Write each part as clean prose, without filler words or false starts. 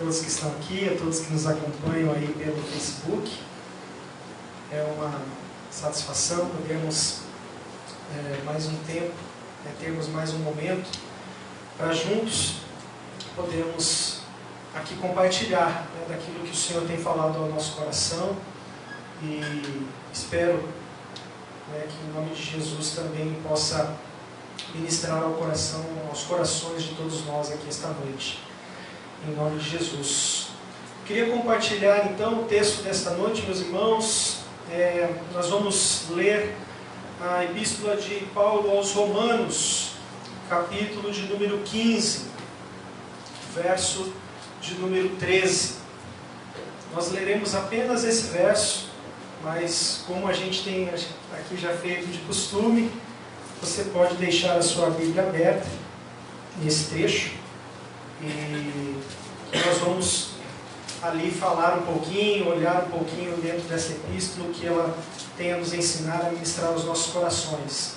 todos que estão aqui, a todos que nos acompanham aí pelo Facebook. É uma satisfação podermos mais um tempo, termos mais um momento para juntos podermos aqui compartilhar daquilo que o Senhor tem falado ao nosso coração, e espero que em nome de Jesus também possa ministrar aos corações de todos nós aqui esta noite, em nome de Jesus. Queria compartilhar então o texto desta noite, meus irmãos. Nós vamos ler a epístola de Paulo aos Romanos, capítulo de número 15, verso de número 13. Nós leremos apenas esse verso, mas como a gente tem aqui já feito de costume, você pode deixar a sua Bíblia aberta nesse trecho, e nós vamos ali falar um pouquinho, olhar um pouquinho dentro dessa epístola, o que ela tem a nos ensinar a ministrar os nossos corações.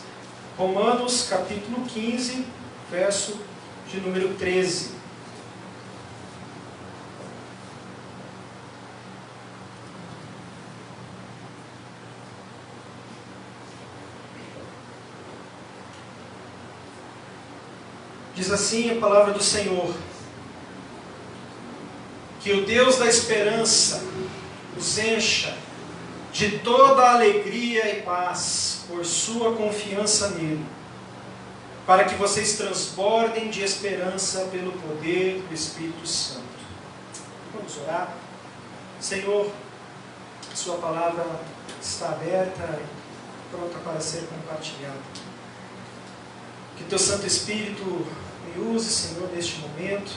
Romanos capítulo 15, verso de número 13. Diz assim a palavra do Senhor: que o Deus da esperança os encha de toda a alegria e paz por sua confiança nele, para que vocês transbordem de esperança pelo poder do Espírito Santo. Vamos orar. Senhor, sua palavra está aberta e pronta para ser compartilhada. Que teu Santo Espírito me use, Senhor, neste momento,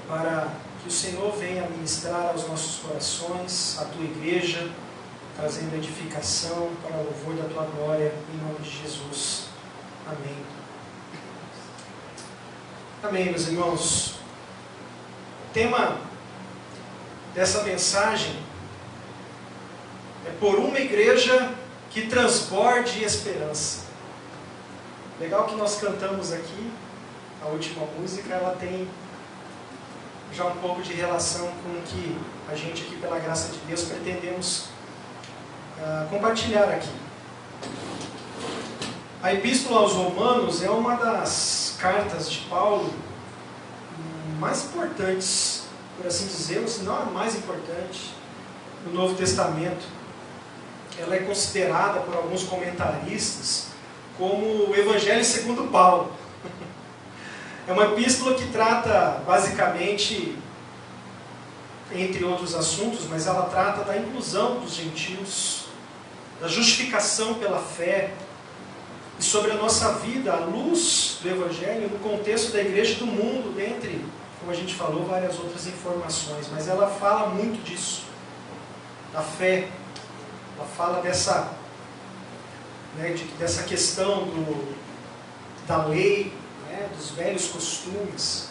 para que o Senhor venha ministrar aos nossos corações, à tua igreja, trazendo edificação para o louvor da tua glória, em nome de Jesus. Amém. Amém, meus irmãos. O tema dessa mensagem é por uma igreja que transborde esperança. Legal que nós cantamos aqui, a última música, ela tem já um pouco de relação com o que a gente aqui, pela graça de Deus, pretendemos compartilhar aqui. A Epístola aos Romanos é uma das cartas de Paulo mais importantes, por assim dizer, ou se não a mais importante, no Novo Testamento. Ela é considerada por alguns comentaristas como o Evangelho segundo Paulo. É uma epístola que trata, basicamente, entre outros assuntos, mas ela trata da inclusão dos gentios, da justificação pela fé, e sobre a nossa vida, à luz do Evangelho, no contexto da igreja do mundo, dentre, como a gente falou, várias outras informações. Mas ela fala muito disso, da fé. Ela fala dessa questão da lei, dos velhos costumes.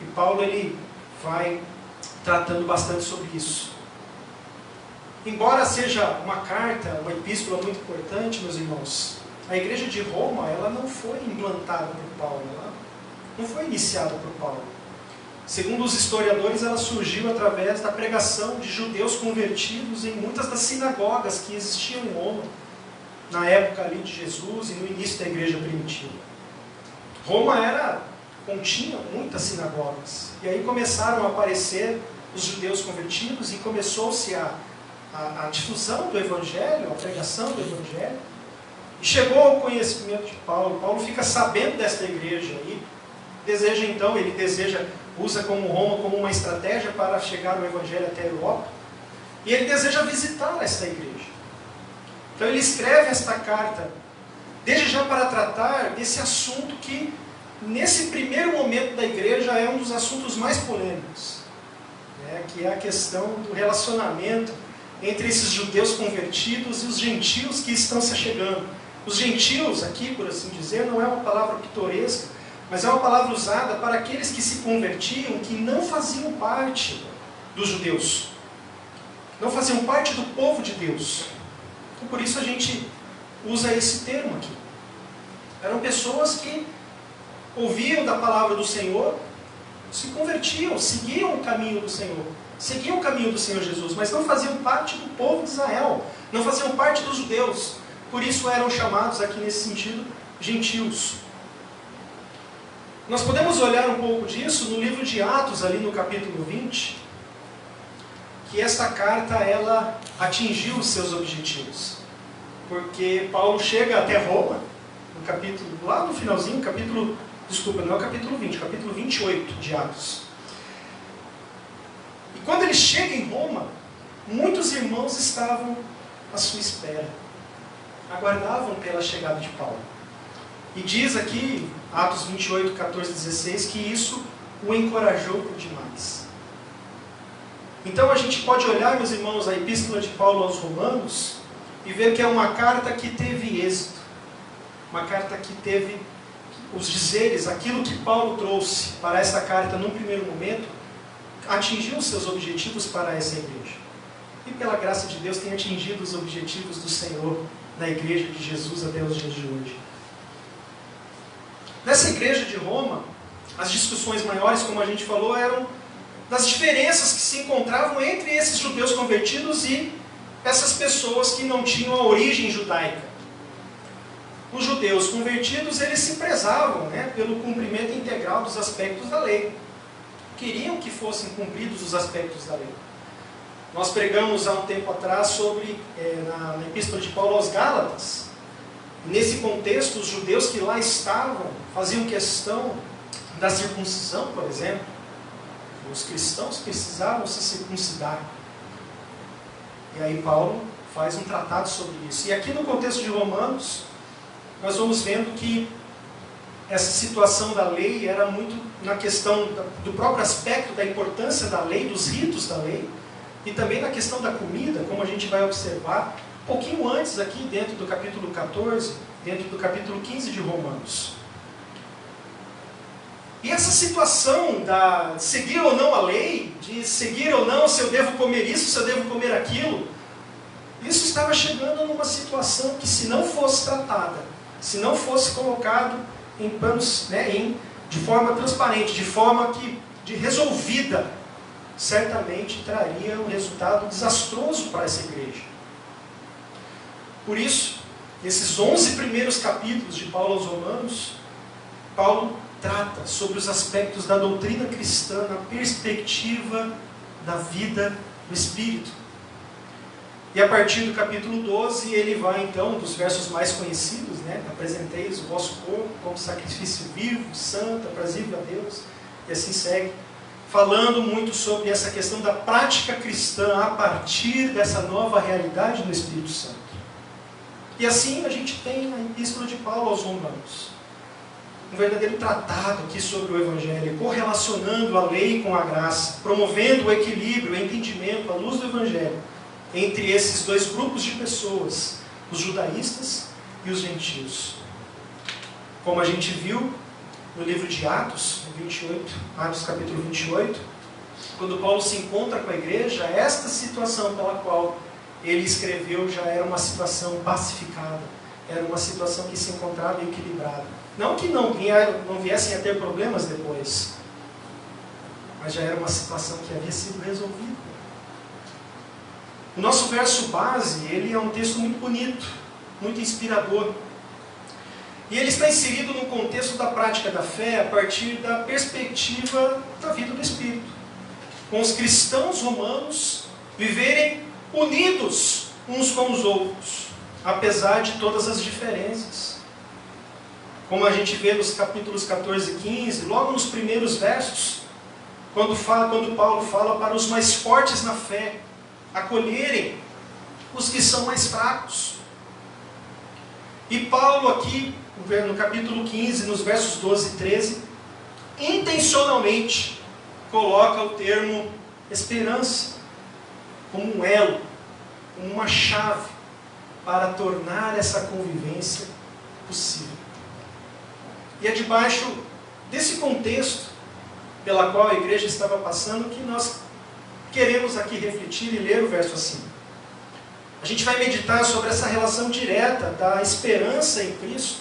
E Paulo ele vai tratando bastante sobre isso. Embora seja uma carta, uma epístola muito importante, meus irmãos, a igreja de Roma ela não foi implantada por Paulo, ela não foi iniciada por Paulo. Segundo os historiadores, ela surgiu através da pregação de judeus convertidos em muitas das sinagogas que existiam em Roma, na época ali de Jesus e no início da igreja primitiva. Roma continha muitas sinagogas, e aí começaram a aparecer os judeus convertidos, e começou-se a difusão do Evangelho, a pregação do Evangelho, e chegou ao conhecimento de Paulo. Paulo fica sabendo desta igreja, e usa como Roma como uma estratégia para chegar o Evangelho até a Europa, e ele deseja visitar esta igreja. Então ele escreve esta carta, desde já para tratar desse assunto que, nesse primeiro momento da igreja, é um dos assuntos mais polêmicos, que é a questão do relacionamento entre esses judeus convertidos e os gentios que estão se chegando. Os gentios, aqui, por assim dizer, não é uma palavra pitoresca, mas é uma palavra usada para aqueles que se convertiam, que não faziam parte dos judeus, não faziam parte do povo de Deus. Então, por isso a gente usa esse termo aqui. Eram pessoas que ouviam da palavra do Senhor, se convertiam, seguiam o caminho do Senhor. Seguiam o caminho do Senhor Jesus, mas não faziam parte do povo de Israel. Não faziam parte dos judeus. Por isso eram chamados aqui nesse sentido, gentios. Nós podemos olhar um pouco disso no livro de Atos, ali no capítulo 20, que esta carta, ela atingiu os seus objetivos. Porque Paulo chega até Roma, no capítulo, lá no finalzinho, desculpa, não é o capítulo 20, capítulo 28 de Atos. E quando ele chega em Roma, muitos irmãos estavam à sua espera. Aguardavam pela chegada de Paulo. E diz aqui, Atos 28, 14, 16, que isso o encorajou por demais. Então a gente pode olhar, meus irmãos, a epístola de Paulo aos Romanos e ver que é uma carta que teve êxito. Uma carta que teve os dizeres, aquilo que Paulo trouxe para esta carta num primeiro momento, atingiu os seus objetivos para essa igreja. E pela graça de Deus tem atingido os objetivos do Senhor na igreja de Jesus até os dias de hoje. Nessa igreja de Roma, as discussões maiores, como a gente falou, eram das diferenças que se encontravam entre esses judeus convertidos e essas pessoas que não tinham a origem judaica. Os judeus convertidos, eles se prezavam, pelo cumprimento integral dos aspectos da lei. Queriam que fossem cumpridos os aspectos da lei. Nós pregamos há um tempo atrás sobre, na epístola de Paulo aos Gálatas. Nesse contexto, os judeus que lá estavam faziam questão da circuncisão, por exemplo. Os cristãos precisavam se circuncidar. E aí Paulo faz um tratado sobre isso. E aqui no contexto de Romanos, nós vamos vendo que essa situação da lei era muito na questão do próprio aspecto da importância da lei, dos ritos da lei, e também na questão da comida, como a gente vai observar um pouquinho antes aqui, dentro do capítulo 14, dentro do capítulo 15 de Romanos. E essa situação da seguir ou não a lei, de seguir ou não se eu devo comer isso, se eu devo comer aquilo, isso estava chegando numa situação que, se não fosse tratada, se não fosse colocado em panos, de forma transparente, de forma resolvida, certamente traria um resultado desastroso para essa igreja. Por isso, nesses 11 primeiros capítulos de Paulo aos Romanos, Paulo trata sobre os aspectos da doutrina cristã na perspectiva da vida do Espírito. E a partir do capítulo 12, ele vai então, dos versos mais conhecidos, apresenteis o vosso corpo como sacrifício vivo, santo, aprazível a Deus, e assim segue, falando muito sobre essa questão da prática cristã a partir dessa nova realidade do Espírito Santo. E assim a gente tem na epístola de Paulo aos Romanos um verdadeiro tratado aqui sobre o Evangelho, correlacionando a lei com a graça, promovendo o equilíbrio, o entendimento, à luz do Evangelho, entre esses dois grupos de pessoas, os judaístas e os gentios. Como a gente viu no livro de Atos, Atos capítulo 28, quando Paulo se encontra com a igreja, esta situação pela qual ele escreveu já era uma situação pacificada, era uma situação que se encontrava equilibrada. Não que não viessem a ter problemas depois, mas já era uma situação que havia sido resolvida. O nosso verso base, ele é um texto muito bonito, muito inspirador. E ele está inserido no contexto da prática da fé a partir da perspectiva da vida do Espírito. Com os cristãos romanos viverem unidos uns com os outros, apesar de todas as diferenças. Como a gente vê nos capítulos 14 e 15, logo nos primeiros versos, quando Paulo fala para os mais fortes na fé acolherem os que são mais fracos. E Paulo aqui, no capítulo 15, nos versos 12 e 13, intencionalmente coloca o termo esperança como um elo, como uma chave para tornar essa convivência possível. E é debaixo desse contexto pela qual a igreja estava passando que nós queremos aqui refletir e ler o verso acima. A gente vai meditar sobre essa relação direta da esperança em Cristo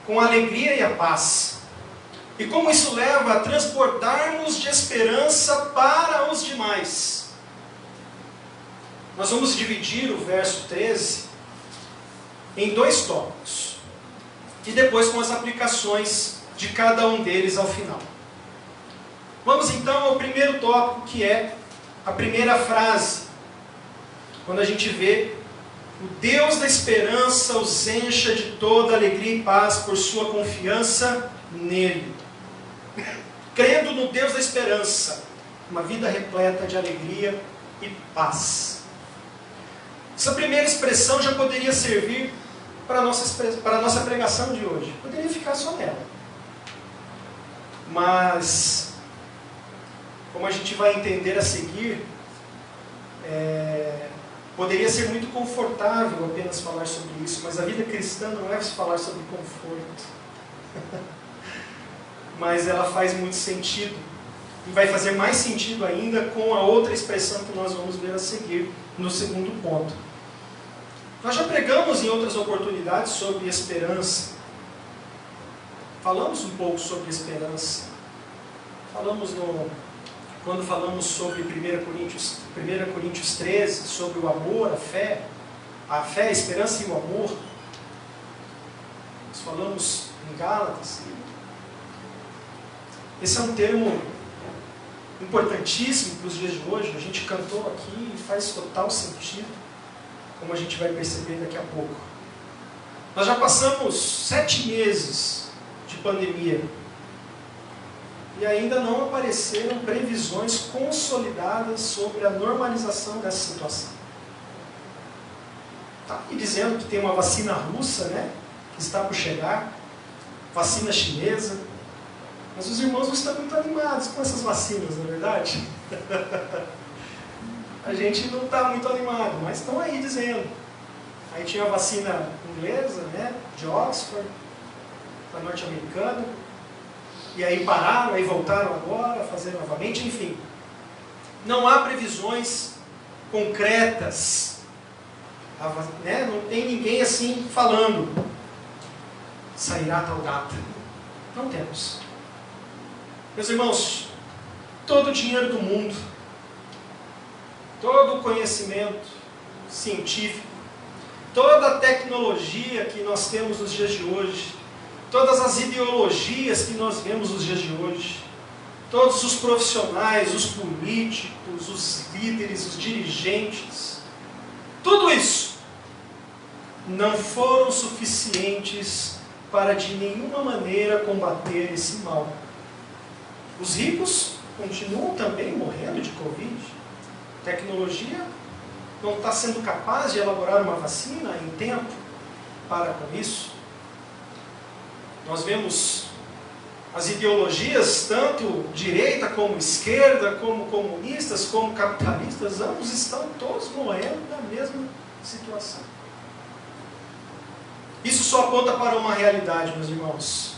com a alegria e a paz. E como isso leva a transbordarmos de esperança para os demais. Nós vamos dividir o verso 13 em 2 tópicos. E depois com as aplicações de cada um deles ao final. Vamos então ao primeiro tópico, que é a primeira frase. Quando a gente vê: o Deus da esperança os encha de toda alegria e paz por sua confiança nele. Crendo no Deus da esperança, uma vida repleta de alegria e paz. Essa primeira expressão já poderia servir para a nossa pregação de hoje. Poderia ficar só nela. Mas, como a gente vai entender a seguir, poderia ser muito confortável apenas falar sobre isso, mas a vida cristã não é falar sobre conforto. Mas ela faz muito sentido. E vai fazer mais sentido ainda com a outra expressão que nós vamos ver a seguir no segundo ponto. Nós já pregamos em outras oportunidades sobre esperança. Falamos um pouco sobre esperança. Quando falamos sobre 1 Coríntios 13, sobre o amor, a fé, a esperança e o amor. Nós falamos em Gálatas. Esse é um termo importantíssimo para os dias de hoje. A gente cantou aqui e faz total sentido, como a gente vai perceber daqui a pouco. Nós já passamos 7 meses de pandemia e ainda não apareceram previsões consolidadas sobre a normalização dessa situação. Está aqui dizendo que tem uma vacina russa, né, que está por chegar, vacina chinesa, mas os irmãos não estão muito animados com essas vacinas, não é verdade? A gente não está muito animado, mas estão aí dizendo. Aí tinha a vacina inglesa, né, de Oxford, a norte-americana, e aí pararam, aí voltaram agora a fazer novamente, enfim. Não há previsões concretas, né? Não tem ninguém assim falando, sairá tal data. Não temos. Meus irmãos, todo o dinheiro do mundo, todo o conhecimento científico, toda a tecnologia que nós temos nos dias de hoje, todas as ideologias que nós vemos nos dias de hoje, todos os profissionais, os políticos, os líderes, os dirigentes, tudo isso não foram suficientes para de nenhuma maneira combater esse mal. Os ricos continuam também morrendo de Covid. A tecnologia não está sendo capaz de elaborar uma vacina em tempo para com isso. Nós vemos as ideologias, tanto direita como esquerda, como comunistas, como capitalistas, ambos estão todos morrendo na mesma situação. Isso só aponta para uma realidade, meus irmãos.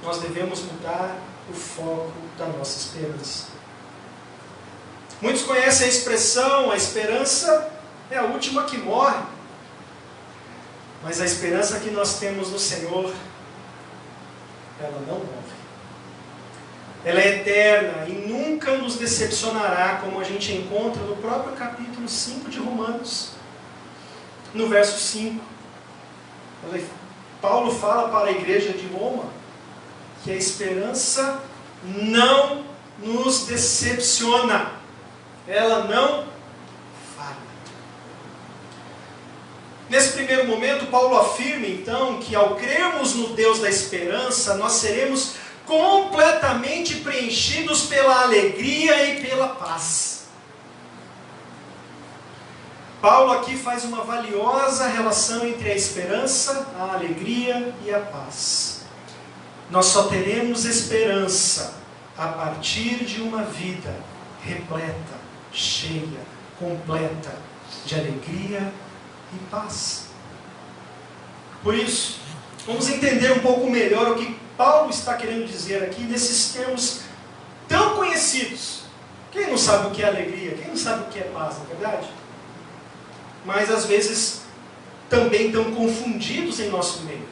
Nós devemos mudar o foco da nossa esperança. Muitos conhecem a expressão: a esperança é a última que morre. Mas a esperança que nós temos no Senhor, ela não morre. Ela é eterna e nunca nos decepcionará, como a gente encontra no próprio capítulo 5 de Romanos, no verso 5. Paulo fala para a igreja de Roma que a esperança não nos decepciona. Ela não falha. Nesse primeiro momento, Paulo afirma então que ao crermos no Deus da esperança, nós seremos completamente preenchidos pela alegria e pela paz. Paulo aqui faz uma valiosa relação entre a esperança, a alegria e a paz. Nós só teremos esperança a partir de uma vida repleta, cheia, completa de alegria e paz. Por isso, vamos entender um pouco melhor o que Paulo está querendo dizer aqui nesses termos tão conhecidos. Quem não sabe o que é alegria? Quem não sabe o que é paz, não é verdade? Mas às vezes também tão confundidos em nosso meio.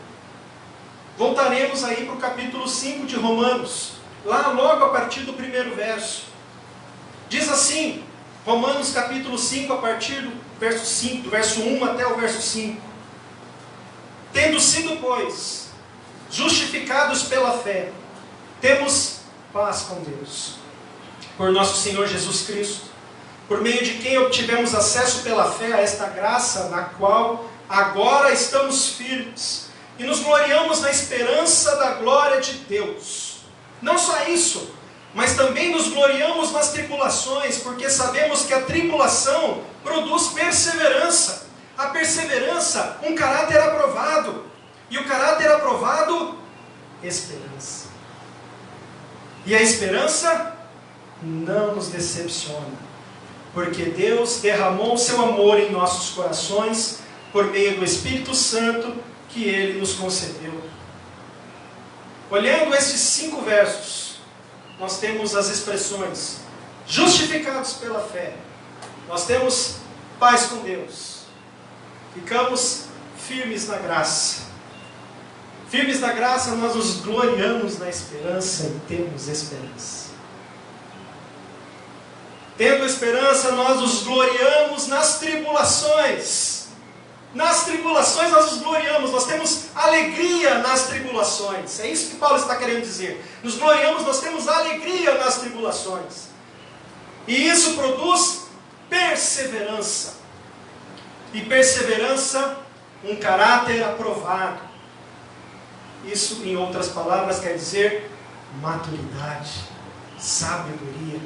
Voltaremos aí para o capítulo 5 de Romanos, lá logo a partir do primeiro verso. Diz assim, Romanos capítulo 5, a partir do verso 5, do verso 1 até o verso 5. Tendo sido, pois, justificados pela fé, temos paz com Deus, por nosso Senhor Jesus Cristo, por meio de quem obtivemos acesso pela fé a esta graça, na qual agora estamos firmes, e nos gloriamos na esperança da glória de Deus. Não só isso, mas também nos gloriamos nas tribulações, porque sabemos que a tribulação produz perseverança. A perseverança, um caráter aprovado. E o caráter aprovado, esperança. E a esperança não nos decepciona, porque Deus derramou o seu amor em nossos corações por meio do Espírito Santo que Ele nos concedeu. Olhando esses 5 versos, nós temos as expressões justificados pela fé, nós temos paz com Deus, ficamos firmes na graça. Firmes na graça, nós nos gloriamos na esperança e temos esperança. Tendo esperança, nós nos gloriamos nas tribulações. Nas tribulações nós nos gloriamos, nós temos alegria nas tribulações. É isso que Paulo está querendo dizer. Nos gloriamos, nós temos alegria nas tribulações. E isso produz perseverança. E perseverança, um caráter aprovado. Isso, em outras palavras, quer dizer maturidade, sabedoria.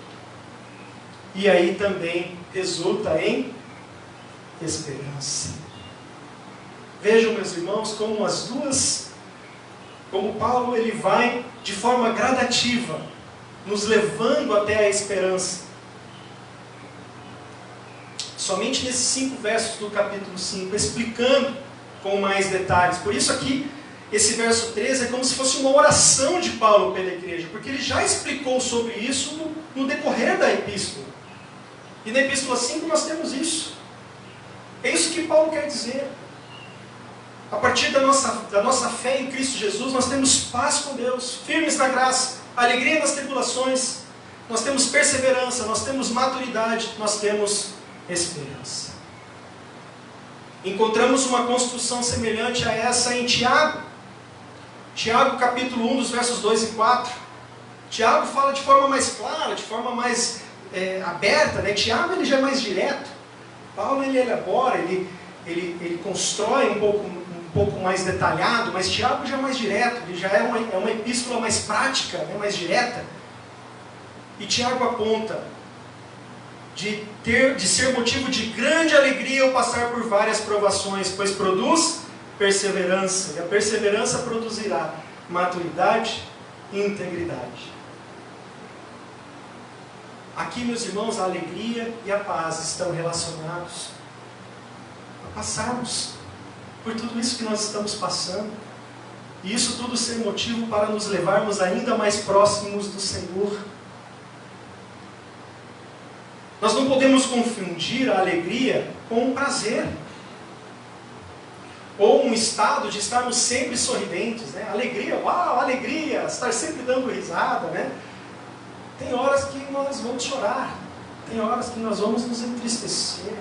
E aí também resulta em esperança. Vejam, meus irmãos, como Paulo ele vai de forma gradativa, nos levando até a esperança. Somente nesses 5 versos do capítulo 5, explicando com mais detalhes. Por isso aqui, esse verso 13 é como se fosse uma oração de Paulo pela igreja, porque ele já explicou sobre isso no decorrer da epístola. E na epístola 5 nós temos isso. É isso que Paulo quer dizer. A partir da nossa fé em Cristo Jesus, nós temos paz com Deus, firmes na graça, alegria nas tribulações, nós temos perseverança, nós temos maturidade, nós temos esperança. Encontramos uma construção semelhante a essa em Tiago. Tiago capítulo 1, dos versos 2 e 4. Tiago fala de forma mais clara, de forma mais aberta, né? Tiago ele já é mais direto. Paulo ele elabora, ele constrói um pouco mais detalhado, mas Tiago já é mais direto, ele já é uma epístola mais prática, né? Mais direta. E Tiago aponta de ser motivo de grande alegria ao passar por várias provações, pois produz perseverança, e a perseverança produzirá maturidade e integridade. Aqui, meus irmãos, a alegria e a paz estão relacionados a passarmos por tudo isso que nós estamos passando, e isso tudo ser motivo para nos levarmos ainda mais próximos do Senhor. Nós não podemos confundir a alegria com um prazer, ou um estado de estarmos sempre sorridentes, né? Alegria, uau, alegria, estar sempre dando risada, né? Tem horas que nós vamos chorar, tem horas que nós vamos nos entristecer,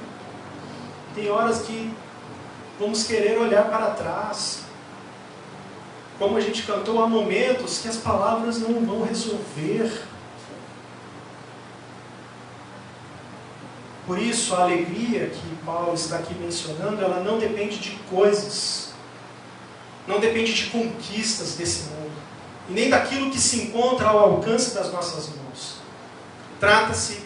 tem horas que vamos querer olhar para trás. Como a gente cantou, há momentos que as palavras não vão resolver. Por isso, a alegria que Paulo está aqui mencionando, ela não depende de coisas, não depende de conquistas desse mundo, e nem daquilo que se encontra ao alcance das nossas mãos. Trata-se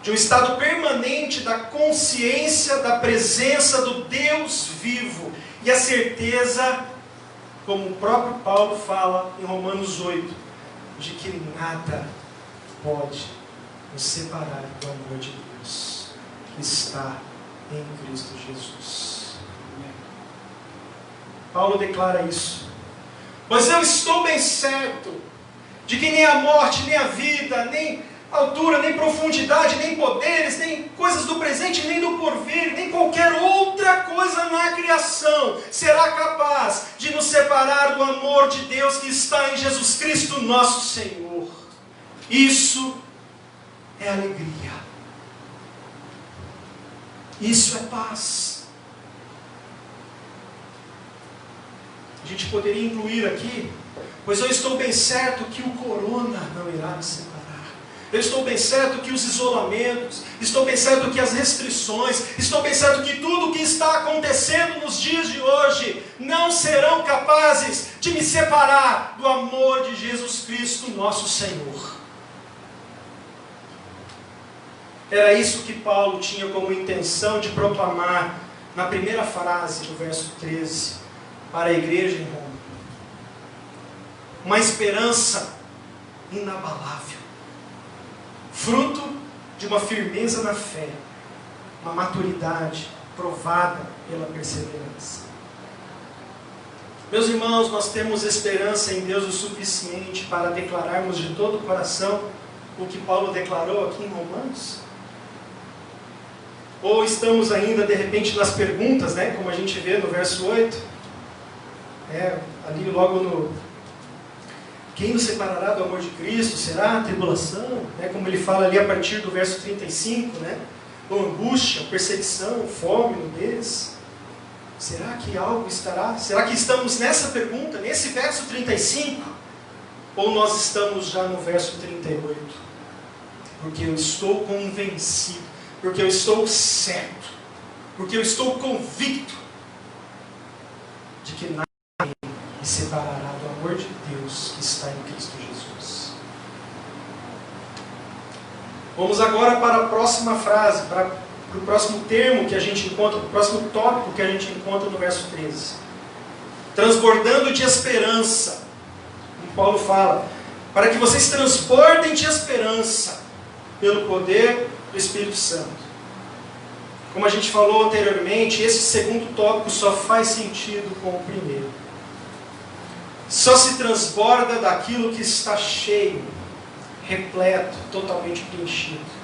de um estado permanente da consciência da presença do Deus vivo, e a certeza, como o próprio Paulo fala em Romanos 8, de que nada pode nos separar do amor de Deus que está em Cristo Jesus. Paulo declara isso. Pois eu estou bem certo de que nem a morte, nem a vida, nem altura, nem profundidade, nem poderes, nem coisas do presente, nem do porvir, nem qualquer outra coisa na criação será capaz de nos separar do amor de Deus que está em Jesus Cristo, nosso Senhor. Isso é alegria. Isso é paz. A gente poderia incluir aqui: pois eu estou bem certo que o corona não irá me separar. Eu estou bem certo que os isolamentos, estou bem certo que as restrições, estou bem certo que tudo o que está acontecendo nos dias de hoje não serão capazes de me separar do amor de Jesus Cristo, nosso Senhor. Era isso que Paulo tinha como intenção de proclamar na primeira frase do verso 13 para a igreja em Roma. Uma esperança inabalável, fruto de uma firmeza na fé, uma maturidade provada pela perseverança. Meus irmãos, nós temos esperança em Deus o suficiente para declararmos de todo o coração o que Paulo declarou aqui em Romanos? Ou estamos ainda, de repente, nas perguntas, né, como a gente vê no verso 8, ali logo no: quem nos separará do amor de Cristo? Será a tribulação? Como ele fala ali a partir do verso 35, ou angústia, perseguição, fome, nudez. Será que algo estará? Será que estamos nessa pergunta, nesse verso 35? Ou nós estamos já no verso 38? Porque eu estou convencido, porque eu estou certo, porque eu estou convicto de que nada me separará do amor de Deus que está em Cristo Jesus. Vamos agora para a próxima frase, para o próximo termo que a gente encontra, para o próximo tópico que a gente encontra no verso 13. Transbordando de esperança. Como Paulo fala, para que vocês transbordem de esperança pelo poder do Espírito Santo. Como a gente falou anteriormente, esse segundo tópico só faz sentido com o primeiro. Só se transborda daquilo que está cheio, repleto, totalmente preenchido.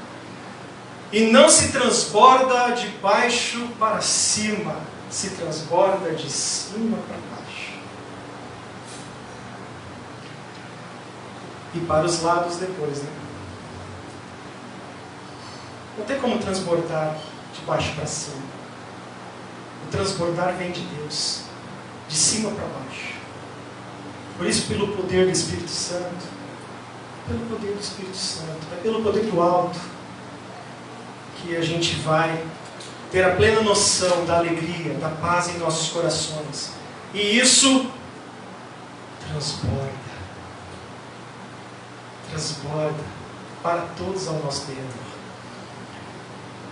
E não se transborda de baixo para cima, se transborda de cima para baixo. E para os lados depois, Não tem como transbordar de baixo para cima. O transbordar vem de Deus, de cima para baixo. Por isso, pelo poder do Espírito Santo, é pelo poder do alto, que a gente vai ter a plena noção da alegria, da paz em nossos corações. E isso transborda para todos ao nosso redor.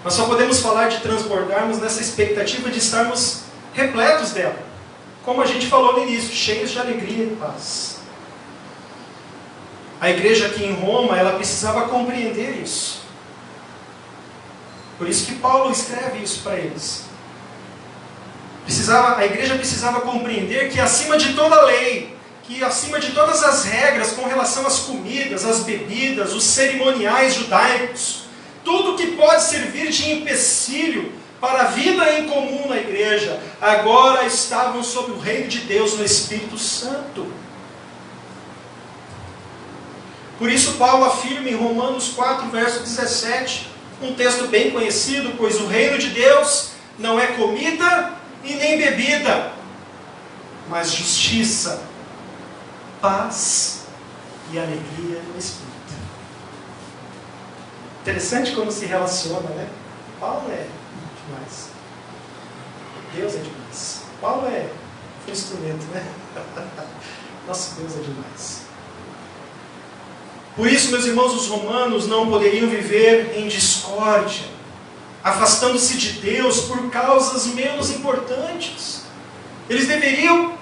Nós só podemos falar de transbordarmos nessa expectativa de estarmos repletos dela. Como a gente falou no início, cheios de alegria e paz. A igreja aqui em Roma, ela precisava compreender isso. Por isso que Paulo escreve isso para eles. A igreja precisava compreender que acima de toda lei, que acima de todas as regras com relação às comidas, às bebidas, os cerimoniais judaicos, tudo que pode servir de empecilho para a vida em comum na igreja, agora estavam sob o reino de Deus no Espírito Santo. Por isso Paulo afirma em Romanos 4, verso 17, um texto bem conhecido: pois o reino de Deus não é comida e nem bebida, mas justiça, paz e alegria no Espírito. Interessante como se relaciona, Paulo é demais. Deus é demais. Paulo é um instrumento, Nosso Deus é demais. Por isso, meus irmãos, os romanos não poderiam viver em discórdia, afastando-se de Deus por causas menos importantes. Eles deveriam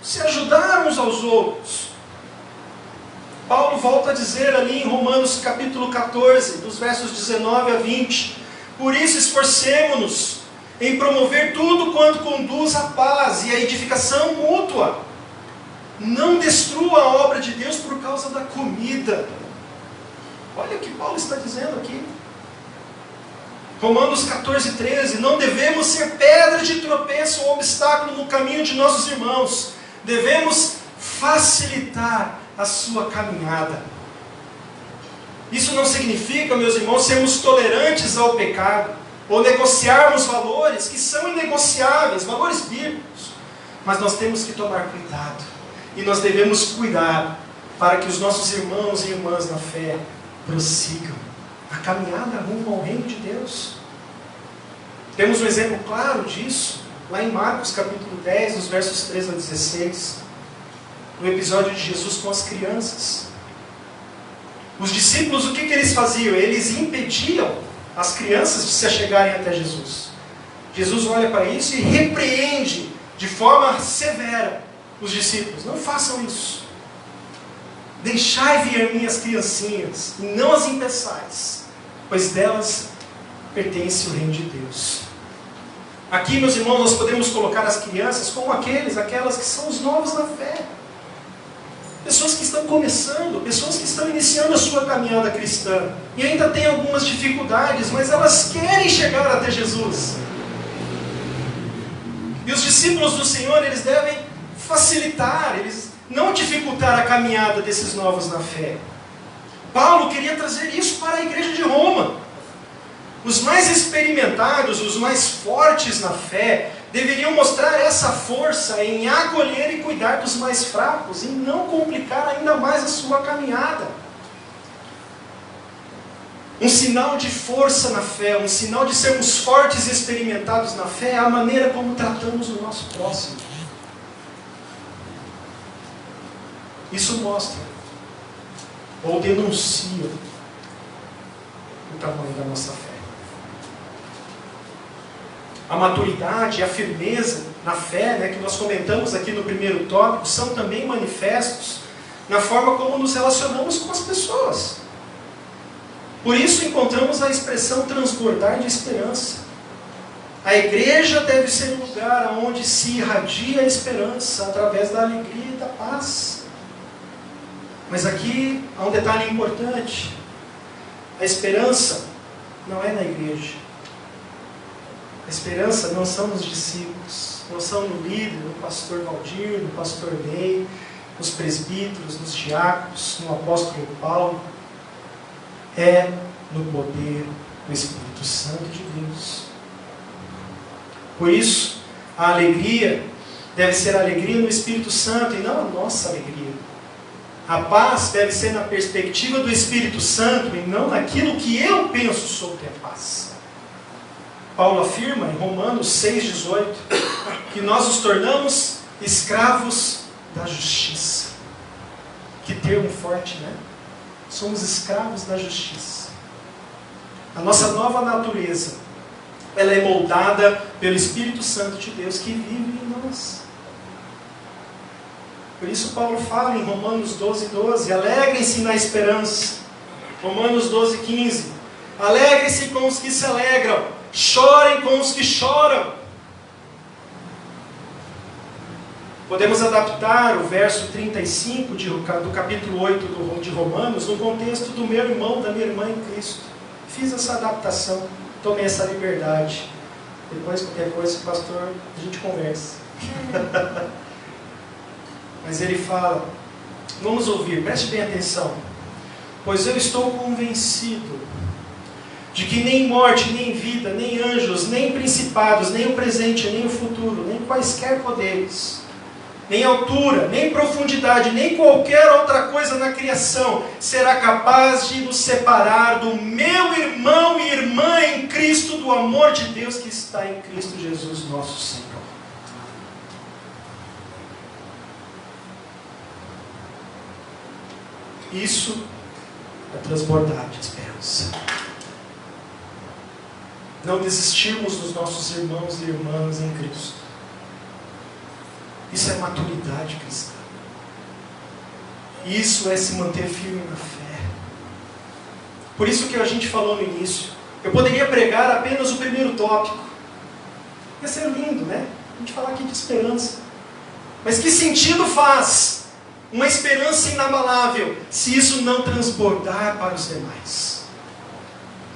se ajudar uns aos outros. Paulo volta a dizer ali em Romanos capítulo 14, dos versos 19 a 20: por isso esforcemo-nos em promover tudo quanto conduz à paz e à edificação mútua. Não destrua a obra de Deus por causa da comida. Olha o que Paulo está dizendo aqui. Romanos 14:13, não devemos ser pedra de tropeço ou obstáculo no caminho de nossos irmãos. Devemos facilitar a sua caminhada. Isso não significa, meus irmãos, sermos tolerantes ao pecado, ou negociarmos valores que são inegociáveis, valores bíblicos. Mas nós temos que tomar cuidado, e nós devemos cuidar para que os nossos irmãos e irmãs na fé prossigam a caminhada rumo ao reino de Deus. Temos um exemplo claro disso, lá em Marcos capítulo 10, nos versos 13 a 16, no episódio de Jesus com as crianças. Os discípulos, o que eles faziam? Eles impediam as crianças de se achegarem até Jesus. Jesus olha para isso e repreende de forma severa os discípulos. Não façam isso. Deixai vir minhas criancinhas, e não as impeçais, pois delas pertence o reino de Deus. Aqui, meus irmãos, nós podemos colocar as crianças como aquelas que são os novos na fé. Pessoas que estão começando, pessoas que estão iniciando a sua caminhada cristã, e ainda têm algumas dificuldades, mas elas querem chegar até Jesus. E os discípulos do Senhor, eles devem facilitar, eles não dificultar a caminhada desses novos na fé. Paulo queria trazer isso para a igreja de Roma. Os mais experimentados, os mais fortes na fé, deveriam mostrar essa força em acolher e cuidar dos mais fracos, e não complicar ainda mais a sua caminhada. Um sinal de força na fé, um sinal de sermos fortes e experimentados na fé, é a maneira como tratamos o nosso próximo. Isso mostra, ou denuncia, o tamanho da nossa fé. A maturidade e a firmeza na fé, que nós comentamos aqui no primeiro tópico, são também manifestos na forma como nos relacionamos com as pessoas. Por isso encontramos a expressão transbordar de esperança. A igreja deve ser um lugar onde se irradia a esperança através da alegria e da paz. Mas aqui há um detalhe importante. A esperança não é na igreja. A esperança não são nos discípulos, não são no líder, no pastor Valdir, no pastor Ney, nos presbíteros, nos diáconos, no apóstolo Paulo. É no poder do Espírito Santo de Deus. Por isso, a alegria deve ser a alegria no Espírito Santo e não a nossa alegria. A paz deve ser na perspectiva do Espírito Santo e não naquilo que eu penso sobre a paz. Paulo afirma em Romanos 6,18 que nós nos tornamos escravos da justiça. Que termo forte, né? Somos escravos da justiça. A nossa nova natureza, ela é moldada pelo Espírito Santo de Deus que vive em nós. Por isso Paulo fala em Romanos 12:12, alegrem-se na esperança. Romanos 12:15, alegrem-se com os que se alegram, chorem com os que choram. Podemos adaptar o verso 35 do capítulo 8 de Romanos no contexto do meu irmão, da minha irmã em Cristo. Fiz essa adaptação, tomei essa liberdade. Depois, qualquer coisa, pastor, a gente conversa. Mas ele fala, vamos ouvir, preste bem atenção. Pois eu estou convencido de que nem morte, nem vida, nem anjos, nem principados, nem o presente, nem o futuro, nem quaisquer poderes, nem altura, nem profundidade, nem qualquer outra coisa na criação será capaz de nos separar do meu irmão e irmã em Cristo, do amor de Deus que está em Cristo Jesus, nosso Senhor. Isso é transbordar de esperança. Não desistirmos dos nossos irmãos e irmãs em Cristo. Isso é maturidade cristã. Isso é se manter firme na fé. Por isso que a gente falou no início, eu poderia pregar apenas o primeiro tópico. Ia ser lindo, né? A gente falar aqui de esperança. Mas que sentido faz uma esperança inabalável, se isso não transbordar para os demais.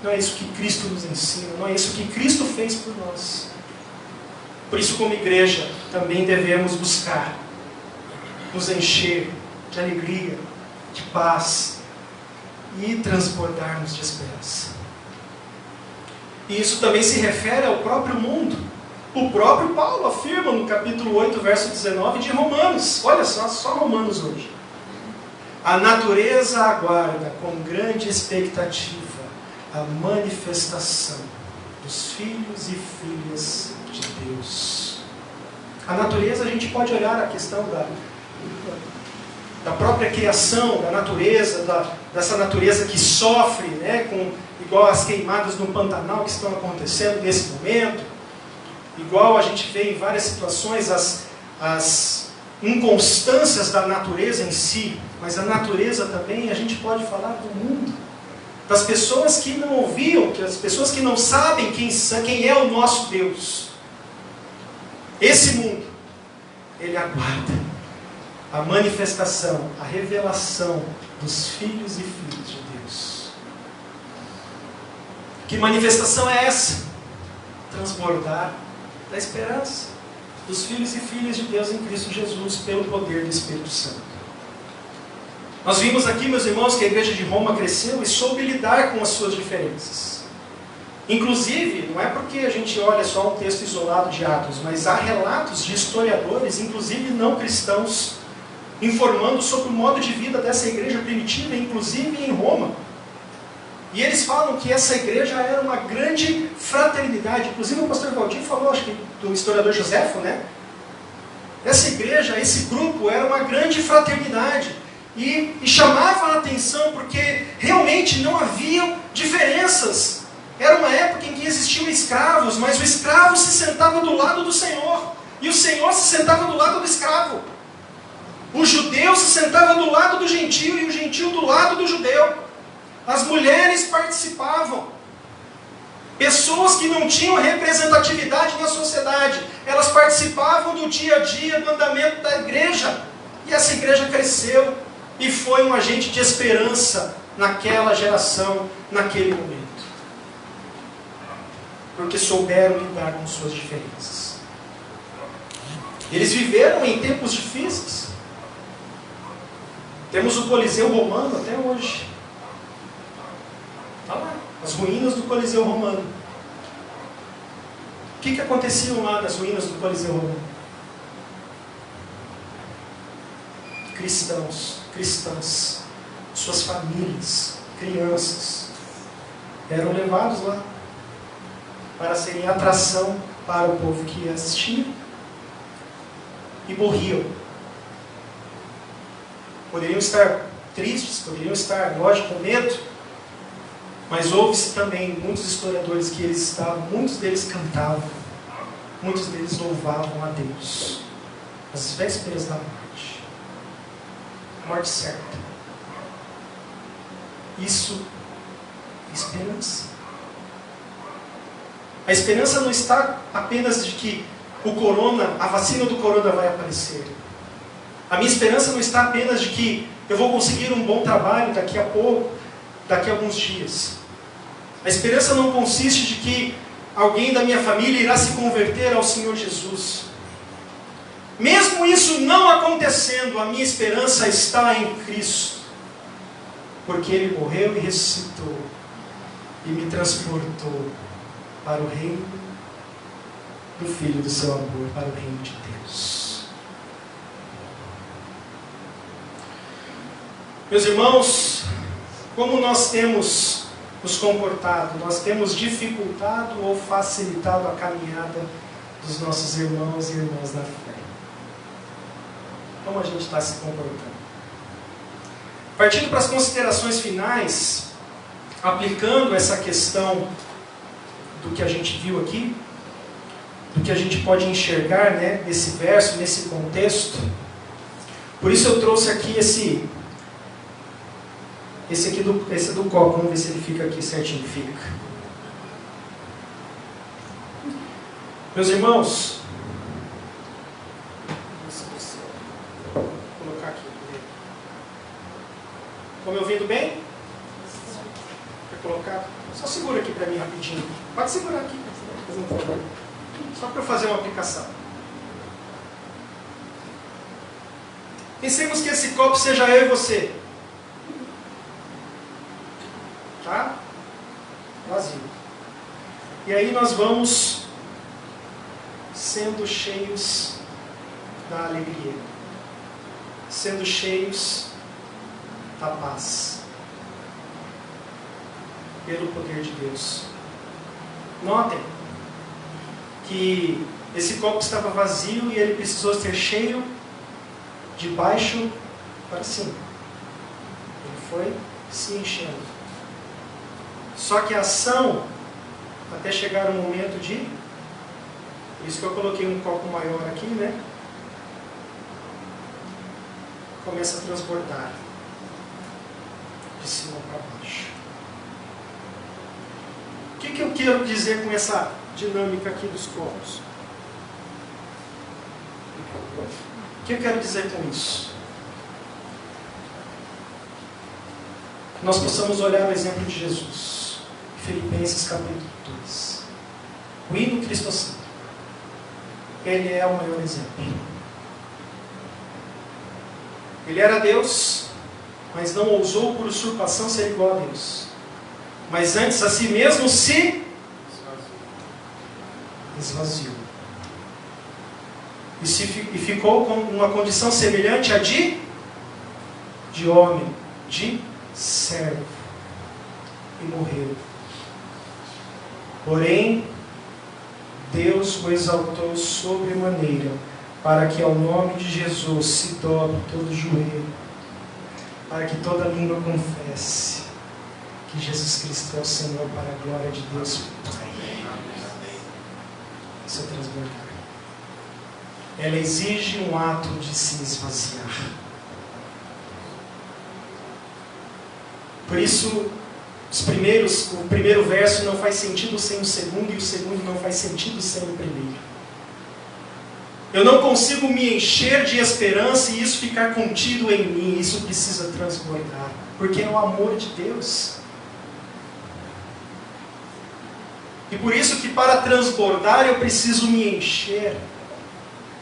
Não é isso que Cristo nos ensina, não é isso que Cristo fez por nós. Por isso, como igreja, também devemos buscar nos encher de alegria, de paz e transbordarmos de esperança. E isso também se refere ao próprio mundo. O próprio Paulo afirma no capítulo 8, verso 19 de Romanos. Olha só Romanos hoje. A natureza aguarda com grande expectativa a manifestação dos filhos e filhas de Deus. A natureza, a gente pode olhar a questão da própria criação, da natureza, dessa natureza que sofre, né, igual as queimadas no Pantanal que estão acontecendo nesse momento, igual a gente vê em várias situações as inconstâncias da natureza em si, mas a natureza também, a gente pode falar do mundo, das pessoas que não ouviam, das pessoas que não sabem quem é o nosso Deus. Esse mundo, ele aguarda a manifestação, a revelação dos filhos e filhas de Deus. Que manifestação é essa? Transbordar da esperança dos filhos e filhas de Deus em Cristo Jesus, pelo poder do Espírito Santo. Nós vimos aqui, meus irmãos, que a igreja de Roma cresceu e soube lidar com as suas diferenças. Inclusive, não é porque a gente olha só um texto isolado de Atos, mas há relatos de historiadores, inclusive não cristãos, informando sobre o modo de vida dessa igreja primitiva, inclusive em Roma. E eles falam que essa igreja era uma grande fraternidade. Inclusive o pastor Valdir falou, acho que do historiador Joséfo, né? Essa igreja, esse grupo, era uma grande fraternidade. E chamava a atenção porque realmente não havia diferenças. Era uma época em que existiam escravos, mas o escravo se sentava do lado do Senhor. E o Senhor se sentava do lado do escravo. O judeu se sentava do lado do gentio e o gentio do lado do judeu. As mulheres participavam. Pessoas que não tinham representatividade na sociedade, elas participavam do dia a dia, do andamento da igreja. E essa igreja cresceu e foi um agente de esperança naquela geração, naquele momento. Porque souberam lidar com suas diferenças. Eles viveram em tempos difíceis. Temos o Coliseu Romano até hoje. Está lá, as ruínas do Coliseu Romano. O que aconteciam lá nas ruínas do Coliseu Romano? Cristãos, cristãs, suas famílias, crianças, eram levados lá para serem atração para o povo que ia assistir e morriam. Poderiam estar tristes, poderiam estar, lógico, com medo, mas houve-se também muitos historiadores que muitos deles cantavam, muitos deles louvavam a Deus, às vésperas da morte. Morte certa. Isso é esperança. A esperança não está apenas de que a vacina do corona vai aparecer. A minha esperança não está apenas de que eu vou conseguir um bom trabalho daqui a pouco, daqui a alguns dias. A esperança não consiste de que alguém da minha família irá se converter ao Senhor Jesus. Mesmo isso não acontecendo, a minha esperança está em Cristo. Porque Ele morreu e ressuscitou e me transportou para o reino do Filho do seu amor, para o reino de Deus. Meus irmãos, como nós temos nos comportado, nós temos dificultado ou facilitado a caminhada dos nossos irmãos e irmãs da fé? Como a gente está se comportando? Partindo para as considerações finais, aplicando essa questão do que a gente viu aqui, do que a gente pode enxergar, né, nesse verso, nesse contexto. Por isso eu trouxe aqui esse do copo, vamos ver se ele fica aqui certinho. Fica. Meus irmãos, vou colocar aqui. Estão me ouvindo bem? Quer colocar? Só segura aqui para mim rapidinho. Pode segurar aqui, fazendo um favor. Só para eu fazer uma aplicação. Pensemos que esse copo seja eu e você. Tá? Vazio. E aí nós vamos sendo cheios da alegria, sendo cheios da paz, pelo poder de Deus. Notem que esse copo estava vazio e ele precisou ser cheio de baixo para cima. Ele foi se enchendo. Só que a ação, até chegar um momento de... Por isso que eu coloquei um copo maior aqui, né? Começa a transbordar de cima para baixo. O que eu quero dizer com essa dinâmica aqui dos copos? O que eu quero dizer com isso? Nós possamos olhar o exemplo de Jesus. Filipenses capítulo 2. O hino Cristo Santo. Ele é o maior exemplo. Ele era Deus, mas não ousou por usurpação ser igual a Deus. Mas antes a si mesmo se esvaziou. E ficou com uma condição semelhante à de homem, de servo. E morreu. Porém, Deus o exaltou sobremaneira, para que ao nome de Jesus se dobre todo joelho, para que toda língua confesse que Jesus Cristo é o Senhor, para a glória de Deus Pai. Isso é transbordar. Ela exige um ato de se esvaziar. Por isso, o primeiro verso não faz sentido sem o segundo, e o segundo não faz sentido sem o primeiro. Eu não consigo me encher de esperança e isso ficar contido em mim. Isso precisa transbordar, porque é o amor de Deus. E por isso que para transbordar eu preciso me encher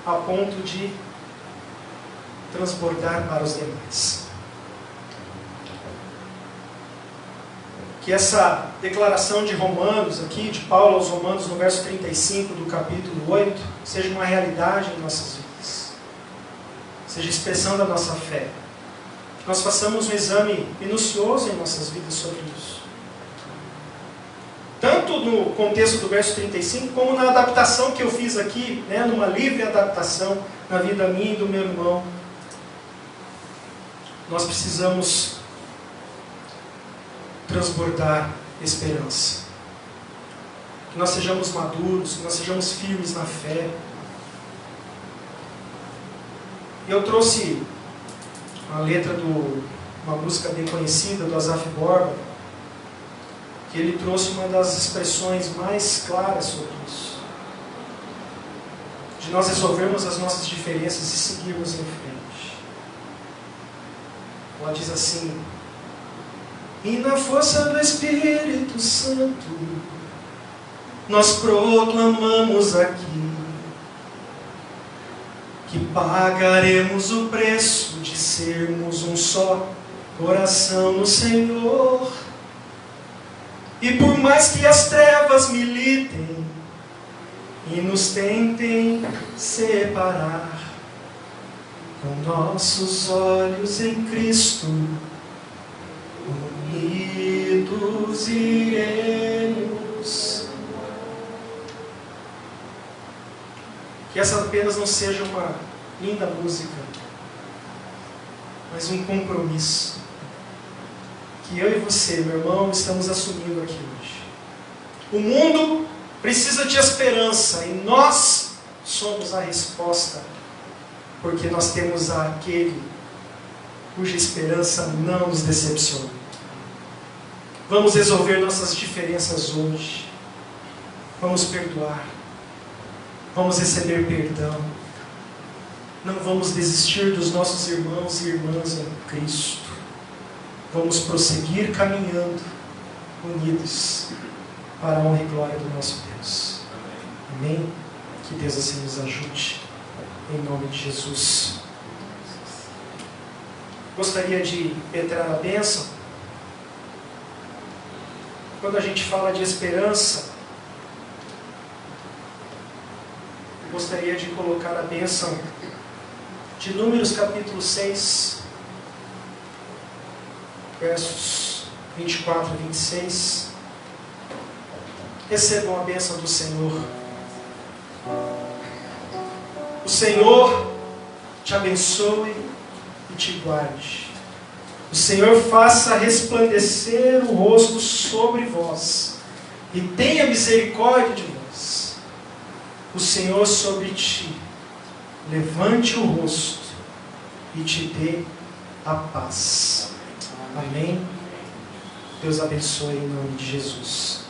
a ponto de transbordar para os demais. Que essa declaração de Romanos, aqui, de Paulo aos Romanos, no verso 35 do capítulo 8, seja uma realidade em nossas vidas. Seja expressão da nossa fé. Que nós façamos um exame minucioso em nossas vidas sobre isso. Tanto no contexto do verso 35, como na adaptação que eu fiz aqui, né, numa livre adaptação na vida minha e do meu irmão. Nós precisamos transbordar esperança. Que nós sejamos maduros, que nós sejamos firmes na fé. Eu trouxe uma letra de uma música bem conhecida, do Asaf Borba, que ele trouxe uma das expressões mais claras sobre isso. De nós resolvermos as nossas diferenças e seguirmos em frente. Ela diz assim: e na força do Espírito Santo, nós proclamamos aqui que pagaremos o preço de sermos um só coração no Senhor. E por mais que as trevas militem e nos tentem separar, com nossos olhos em Cristo, unidos iremos. Que essa apenas não seja uma linda música, mas um compromisso que eu e você, meu irmão, estamos assumindo aqui hoje. O mundo precisa de esperança e nós somos a resposta, porque nós temos aquele cuja esperança não nos decepciona. Vamos resolver nossas diferenças hoje. Vamos perdoar. Vamos receber perdão. Não vamos desistir dos nossos irmãos e irmãs em Cristo. Vamos prosseguir caminhando, unidos, para a honra e glória do nosso Deus. Amém? Que Deus assim nos ajude. Em nome de Jesus. Gostaria de entrar na bênção. Quando a gente fala de esperança, eu gostaria de colocar a bênção de Números capítulo 6, versos 24 e 26. Recebam a bênção do Senhor. O Senhor te abençoe e te guarde. O Senhor faça resplandecer o rosto sobre vós e tenha misericórdia de vós. O Senhor sobre ti levante o rosto e te dê a paz. Amém? Deus abençoe em nome de Jesus.